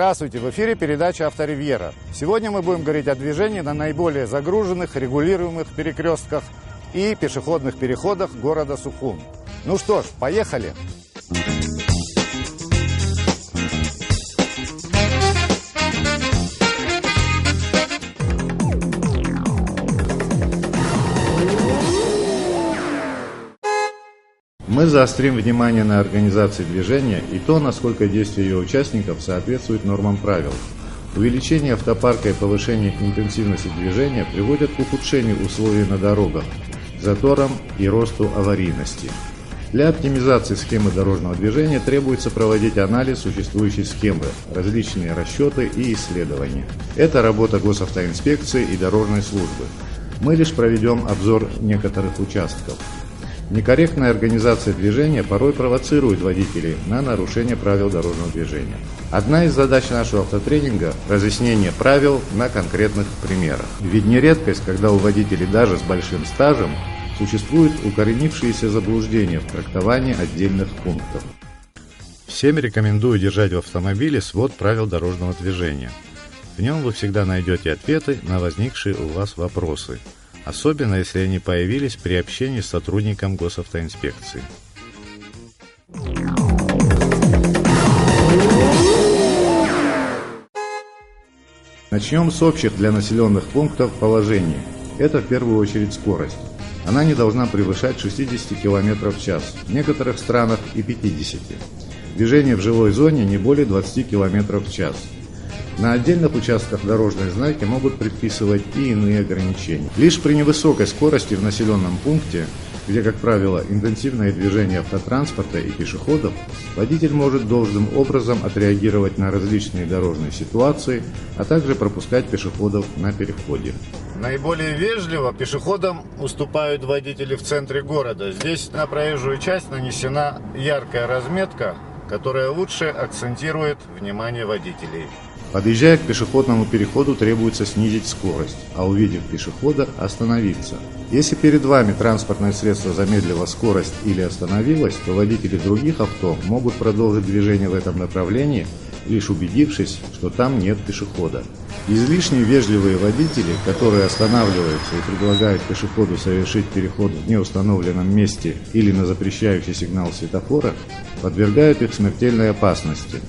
Здравствуйте! В эфире передача «Авторивьера». Сегодня мы будем говорить о движении на наиболее загруженных, регулируемых перекрестках и пешеходных переходах города Сухум. Ну что ж, поехали! Мы заострим внимание на организации движения и то, насколько действия ее участников соответствуют нормам правил. Увеличение автопарка и повышение интенсивности движения приводят к ухудшению условий на дорогах, заторам и росту аварийности. Для оптимизации схемы дорожного движения требуется проводить анализ существующей схемы, различные расчеты и исследования. Это работа госавтоинспекции и дорожной службы. Мы лишь проведем обзор некоторых участков. Некорректная организация движения порой провоцирует водителей на нарушение правил дорожного движения. Одна из задач нашего автотренинга – разъяснение правил на конкретных примерах. Ведь не редкость, когда у водителей даже с большим стажем существуют укоренившиеся заблуждения в трактовании отдельных пунктов. Всем рекомендую держать в автомобиле свод правил дорожного движения. В нем вы всегда найдете ответы на возникшие у вас вопросы, особенно если они появились при общении с сотрудником госавтоинспекции. Начнем с общих для населенных пунктов положений. Это в первую очередь скорость. Она не должна превышать 60 км в час, в некоторых странах и 50. Движение в жилой зоне не более 20 км в час. На отдельных участках дорожные знаки могут предписывать и иные ограничения. Лишь при невысокой скорости в населенном пункте, где, как правило, интенсивное движение автотранспорта и пешеходов, водитель может должным образом отреагировать на различные дорожные ситуации, а также пропускать пешеходов на переходе. Наиболее вежливо пешеходам уступают водители в центре города. Здесь на проезжую часть нанесена яркая разметка, которая лучше акцентирует внимание водителей. Подъезжая к пешеходному переходу, требуется снизить скорость, а увидев пешехода, остановиться. Если перед вами транспортное средство замедлило скорость или остановилось, то водители других авто могут продолжить движение в этом направлении, лишь убедившись, что там нет пешехода. Излишне вежливые водители, которые останавливаются и предлагают пешеходу совершить переход в неустановленном месте или на запрещающий сигнал светофора, подвергают их смертельной опасности.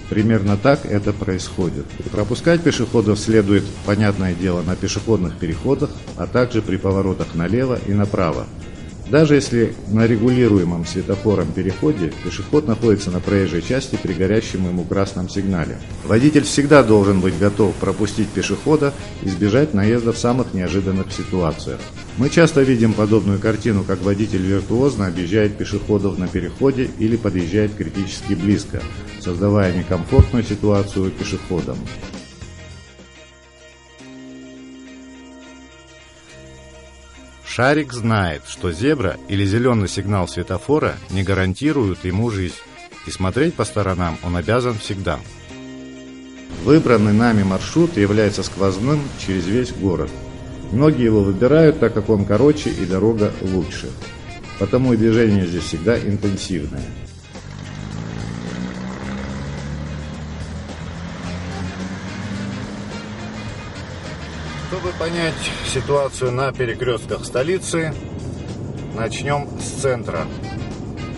Примерно так это происходит. Пропускать пешеходов следует, понятное дело, на пешеходных переходах, а также при поворотах налево и направо. Даже если на регулируемом светофором переходе пешеход находится на проезжей части при горящем ему красном сигнале. Водитель всегда должен быть готов пропустить пешехода и избежать наезда в самых неожиданных ситуациях. Мы часто видим подобную картину, как водитель виртуозно объезжает пешеходов на переходе или подъезжает критически близко, создавая некомфортную ситуацию пешеходам. Шарик знает, что зебра или зеленый сигнал светофора не гарантируют ему жизнь, и смотреть по сторонам он обязан всегда. Выбранный нами маршрут является сквозным через весь город. Многие его выбирают, так как он короче и дорога лучше. Потому и движение здесь всегда интенсивное. Чтобы понять ситуацию на перекрестках столицы, начнем с центра.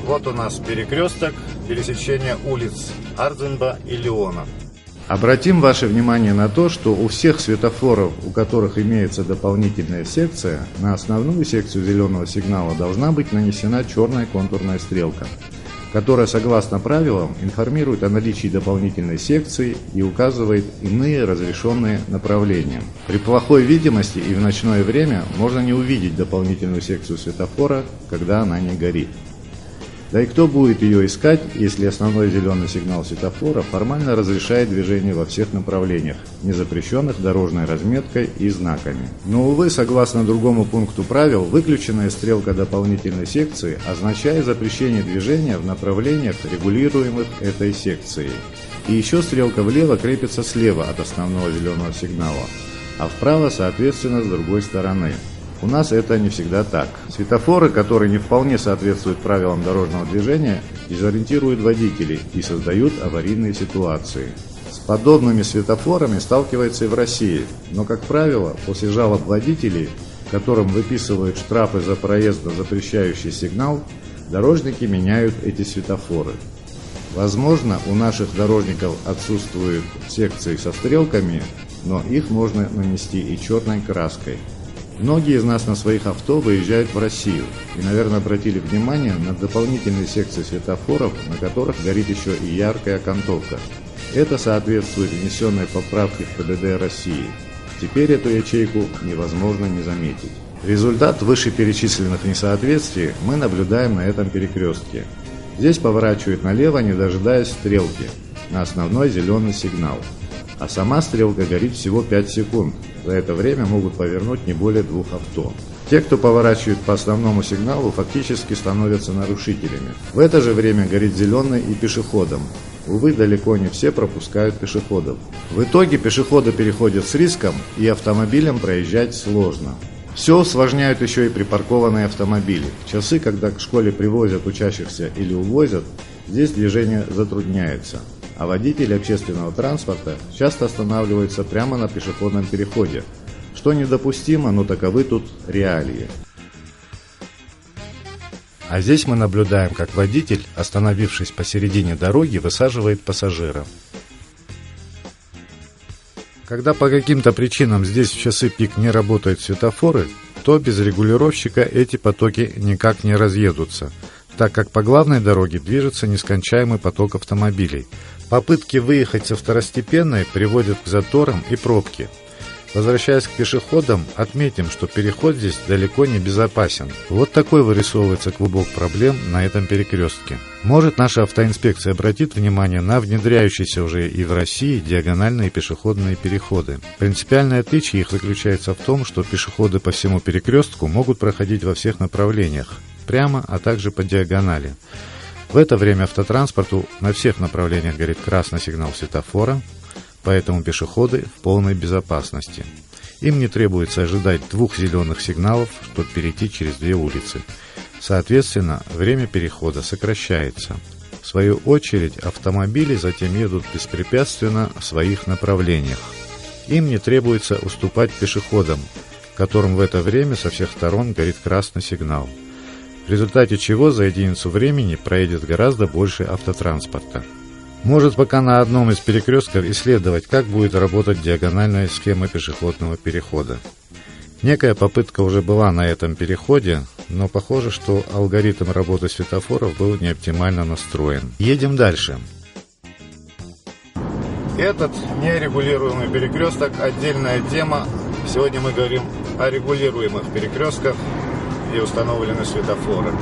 Вот у нас перекресток пересечения улиц Ардзинба и Леона. Обратим ваше внимание на то, что у всех светофоров, у которых имеется дополнительная секция, на основную секцию зеленого сигнала должна быть нанесена черная контурная стрелка, которая, согласно правилам, информирует о наличии дополнительной секции и указывает иные разрешенные направления. При плохой видимости и в ночное время можно не увидеть дополнительную секцию светофора, когда она не горит. Да и кто будет ее искать, если основной зеленый сигнал светофора формально разрешает движение во всех направлениях, не запрещенных дорожной разметкой и знаками. Но, увы, согласно другому пункту правил, выключенная стрелка дополнительной секции означает запрещение движения в направлениях, регулируемых этой секцией. И еще стрелка влево крепится слева от основного зеленого сигнала, а вправо, соответственно, с другой стороны. У нас это не всегда так. Светофоры, которые не вполне соответствуют правилам дорожного движения, дезориентируют водителей и создают аварийные ситуации. подобными светофорами сталкивается и в России, но, как правило, после жалоб водителей, которым выписывают штрафы за проезд на запрещающий сигнал, дорожники меняют эти светофоры. Возможно, у наших дорожников отсутствуют секции со стрелками, но их можно нанести и черной краской. Многие из нас на своих авто выезжают в Россию и, наверное, обратили внимание на дополнительные секции светофоров, на которых горит еще и яркая окантовка. Это соответствует внесенной поправке в ПДД России. Теперь эту ячейку невозможно не заметить. Результат вышеперечисленных несоответствий мы наблюдаем на этом перекрестке. Здесь поворачивают налево, не дожидаясь стрелки, на основной зеленый сигнал. А сама стрелка горит всего 5 секунд. За это время могут повернуть не более 2 авто. Те, кто поворачивает по основному сигналу, фактически становятся нарушителями. В это же время горит зеленый и пешеходам. Увы, далеко не все пропускают пешеходов. В итоге пешеходы переходят с риском, и автомобилям проезжать сложно. Все усложняют еще и припаркованные автомобили. В часы, когда к школе привозят учащихся или увозят, здесь движение затрудняется. А водители общественного транспорта часто останавливаются прямо на пешеходном переходе, что недопустимо, но таковы тут реалии. А здесь мы наблюдаем, как водитель, остановившись посередине дороги, высаживает пассажира. Когда по каким-то причинам здесь в часы пик не работают светофоры, то без регулировщика эти потоки никак не разъедутся, так как по главной дороге движется нескончаемый поток автомобилей. Попытки выехать со второстепенной приводят к заторам и пробке. Возвращаясь к пешеходам, отметим, что переход здесь далеко не безопасен. Вот такой вырисовывается клубок проблем на этом перекрестке. Может, наша автоинспекция обратит внимание на внедряющиеся уже и в России диагональные пешеходные переходы. Принципиальное отличие их заключается в том, что пешеходы по всему перекрестку могут проходить во всех направлениях, прямо, а также по диагонали. В это время автотранспорту на всех направлениях горит красный сигнал светофора, поэтому пешеходы в полной безопасности. Им не требуется ожидать 2 зеленых сигналов, чтобы перейти через 2 улицы. Соответственно, время перехода сокращается. В свою очередь, автомобили затем едут беспрепятственно в своих направлениях. Им не требуется уступать пешеходам, которым в это время со всех сторон горит красный сигнал, в результате чего за единицу времени проедет гораздо больше автотранспорта. Может пока на одном из перекрестков исследовать, как будет работать диагональная схема пешеходного перехода. Некая попытка уже была на этом переходе, но похоже, что алгоритм работы светофоров был не оптимально настроен. Едем дальше. Этот нерегулируемый перекресток – отдельная тема. Сегодня мы говорим о регулируемых перекрестках, где установлены светофоры.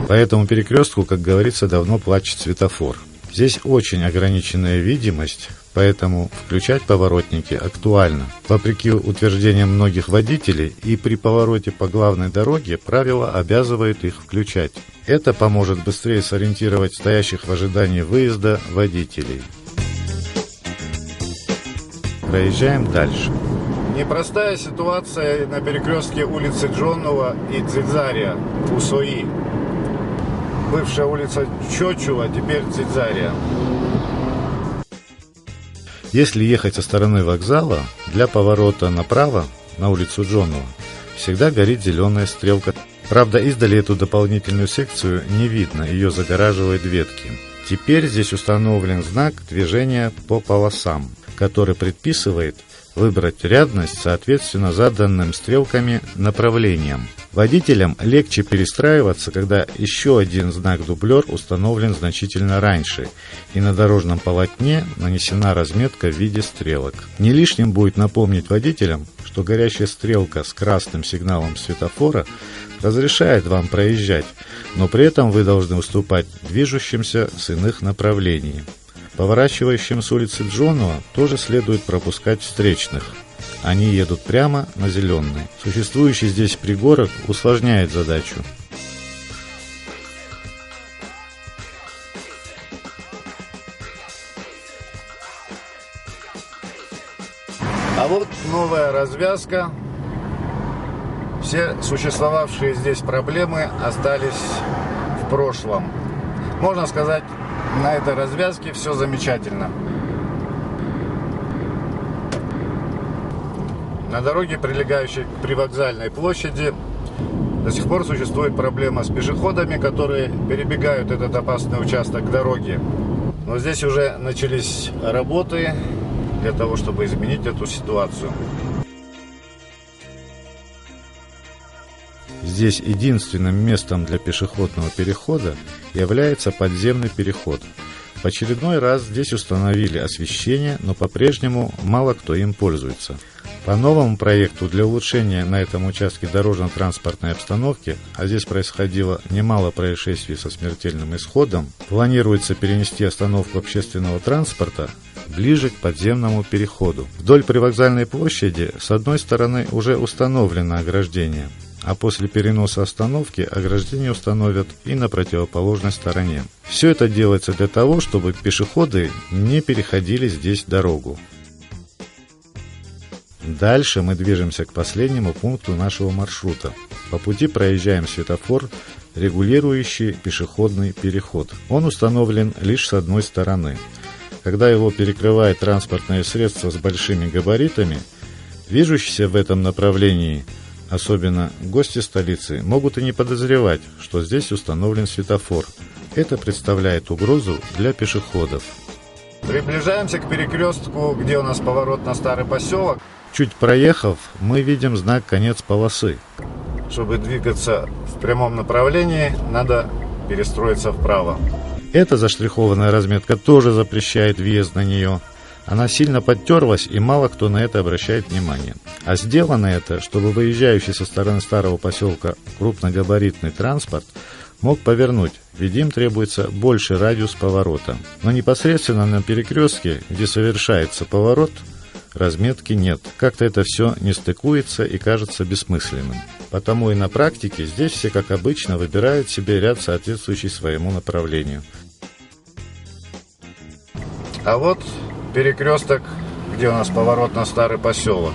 По этому перекрестку, как говорится, давно плачет светофор. Здесь очень ограниченная видимость, поэтому включать поворотники актуально. Вопреки утверждениям многих водителей, и при повороте по главной дороге правила обязывают их включать. Это поможет быстрее сориентировать стоящих в ожидании выезда водителей. Проезжаем дальше. Непростая ситуация на перекрестке улицы Джонова и Дзидзария у Сои. Бывшая улица Чочула, теперь Дзидзария. Если ехать со стороны вокзала, для поворота направо на улицу Джонова всегда горит зеленая стрелка. Правда, издали эту дополнительную секцию не видно, ее загораживают ветки. Теперь здесь установлен знак движения по полосам, который предписывает выбрать рядность соответственно заданным стрелками направлениям. Водителям легче перестраиваться, когда еще один знак-дублер установлен значительно раньше, и на дорожном полотне нанесена разметка в виде стрелок. Не лишним будет напомнить водителям, что горящая стрелка с красным сигналом светофора разрешает вам проезжать, но при этом вы должны уступать движущимся с иных направлений. Поворачивающим с улицы Джонова тоже следует пропускать встречных. Они едут прямо на зеленый. Существующий здесь пригорок усложняет задачу. А вот новая развязка. Все существовавшие здесь проблемы остались в прошлом. Можно сказать, на этой развязке все замечательно. На дороге, прилегающей к привокзальной площади, до сих пор существует проблема с пешеходами, которые перебегают этот опасный участок дороги. Но здесь уже начались работы для того, чтобы изменить эту ситуацию. Здесь единственным местом для пешеходного перехода является подземный переход. В очередной раз здесь установили освещение, но по-прежнему мало кто им пользуется. По новому проекту для улучшения на этом участке дорожно-транспортной обстановки, а здесь происходило немало происшествий со смертельным исходом, планируется перенести остановку общественного транспорта ближе к подземному переходу. Вдоль привокзальной площади с одной стороны уже установлено ограждение, а после переноса остановки ограждение установят и на противоположной стороне. Все это делается для того, чтобы пешеходы не переходили здесь дорогу. Дальше мы движемся к последнему пункту нашего маршрута. По пути проезжаем светофор, регулирующий пешеходный переход. Он установлен лишь с одной стороны. Когда его перекрывает транспортное средство с большими габаритами, движущиеся в этом направлении, особенно гости столицы, могут и не подозревать, что здесь установлен светофор. Это представляет угрозу для пешеходов. Приближаемся к перекрестку, где у нас поворот на Старый поселок. Чуть проехав, мы видим знак «Конец полосы». Чтобы двигаться в прямом направлении, надо перестроиться вправо. Эта заштрихованная разметка тоже запрещает въезд на нее. Она сильно подтерлась, и мало кто на это обращает внимание. А сделано это, чтобы выезжающий со стороны Старого поселка крупногабаритный транспорт мог повернуть, ведь им требуется больше радиус поворота. Но непосредственно на перекрестке, где совершается поворот, разметки нет. Как-то это все не стыкуется и кажется бессмысленным. Потому и на практике здесь все, как обычно, выбирают себе ряд, соответствующий своему направлению. А вот перекресток, где у нас поворот на Старый поселок.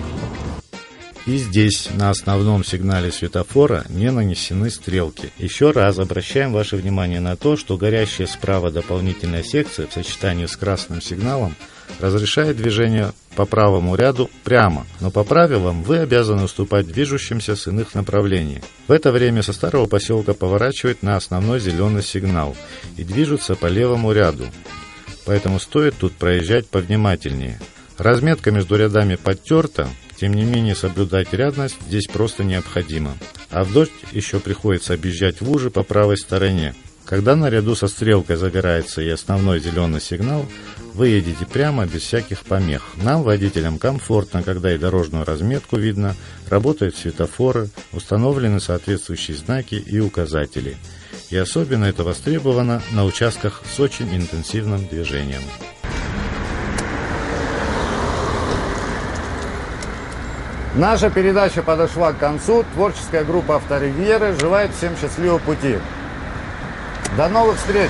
И здесь на основном сигнале светофора не нанесены стрелки. Еще раз обращаем ваше внимание на то, что горящая справа дополнительная секция в сочетании с красным сигналом разрешает движение по правому ряду прямо, но по правилам вы обязаны уступать движущимся с иных направлений. В это время со Старого поселка поворачивают на основной зеленый сигнал и движутся по левому ряду, поэтому стоит тут проезжать повнимательнее. Разметка между рядами подтерта, тем не менее соблюдать рядность здесь просто необходимо. А в дождь еще приходится объезжать лужи по правой стороне. Когда наряду со стрелкой загорается и основной зеленый сигнал, вы едете прямо без всяких помех. Нам, водителям, комфортно, когда и дорожную разметку видно, работают светофоры, установлены соответствующие знаки и указатели. И особенно это востребовано на участках с очень интенсивным движением. Наша передача подошла к концу. Творческая группа «Авторивьеры» желает всем счастливого пути. До новых встреч!